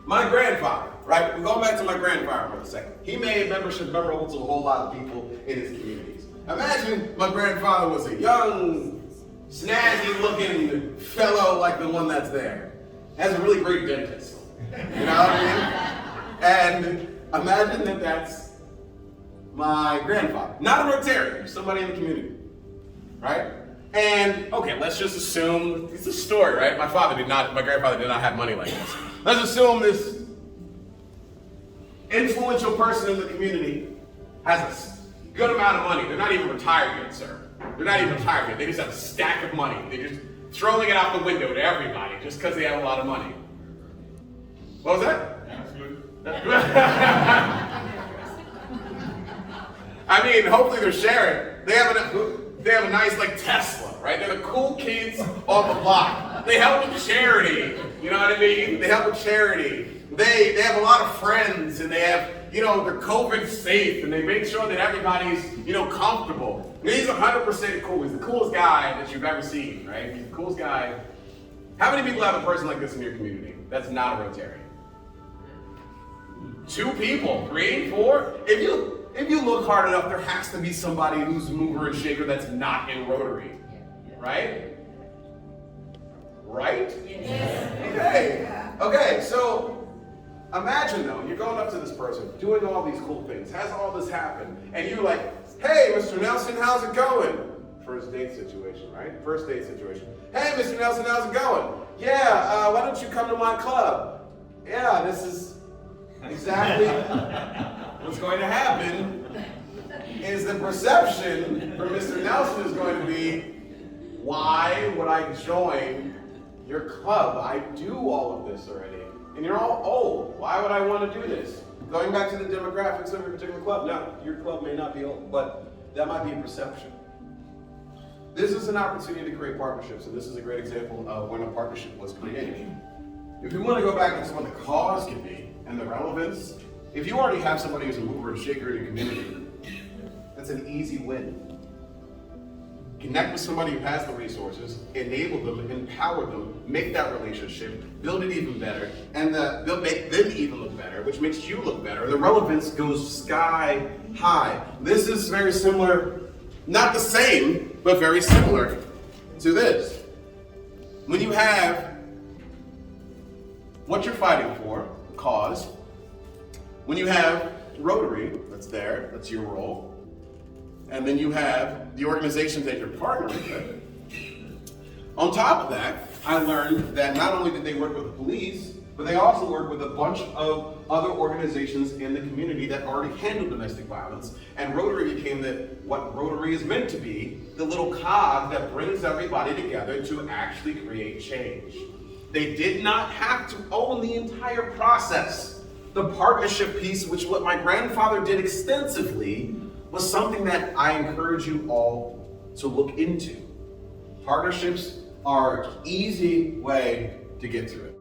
My grandfather, right? We're going back to my grandfather for a second. He made membership memorable to a whole lot of people in his communities. Imagine my grandfather was a young, snazzy-looking fellow like the one that's there. Has a really great dentist. You know what I mean? And imagine that that's my grandfather. Not a Rotarian, somebody in the community, right? And, okay, let's just assume, it's a story, right? My grandfather did not have money like this. Let's assume this influential person in the community has a good amount of money. They're not even retired yet, sir. They're not even retired yet. They just have a stack of money. They're just throwing it out the window to everybody just because they have a lot of money. What was that? That's good. That's good. I mean, hopefully they're sharing. They have a nice like Tesla, right? They're the cool kids on the block. They help with charity. You know what I mean? They help with charity. They have a lot of friends, and they have, they're COVID safe, and they make sure that everybody's, comfortable. And he's 100% cool. He's the coolest guy that you've ever seen, right? He's the coolest guy. How many people have a person like this in your community that's not a Rotarian? 2 people, 3, 4. If you look hard enough, there has to be somebody who's a mover and shaker that's not in Rotary, right? Right? Yes. Okay, so imagine though, you're going up to this person, doing all these cool things, has all this happen, and you're like, hey, Mr. Nelson, how's it going? First date situation, right? First date situation. Hey, Mr. Nelson, how's it going? Yeah, why don't you come to my club? Yeah, this is exactly what's going to happen is the perception for Mr. Nelson is going to be, why would I join your club? I do all of this already. And you're all old. Why would I want to do this? Going back to the demographics of your particular club. Now, your club may not be old, but that might be a perception. This is an opportunity to create partnerships, and this is a great example of when a partnership was created. If you want to go back into what the cause can be and the relevance, if you already have somebody who's a mover and shaker in your community, that's an easy win. Connect with somebody who has the resources, enable them, empower them, make that relationship, build it even better, and they'll make them even look better, which makes you look better. The relevance goes sky high. This is very similar, not the same, but very similar to this. When you have what you're fighting for, the cause, when you have Rotary, that's there, that's your role, and then you have the organizations that you're partnering with. On top of that, I learned that not only did they work with the police, but they also work with a bunch of other organizations in the community that already handle domestic violence. And Rotary became what Rotary is meant to be, the little cog that brings everybody together to actually create change. They did not have to own the entire process. The partnership piece, which what my grandfather did extensively, was something that I encourage you all to look into. Partnerships are an easy way to get through it.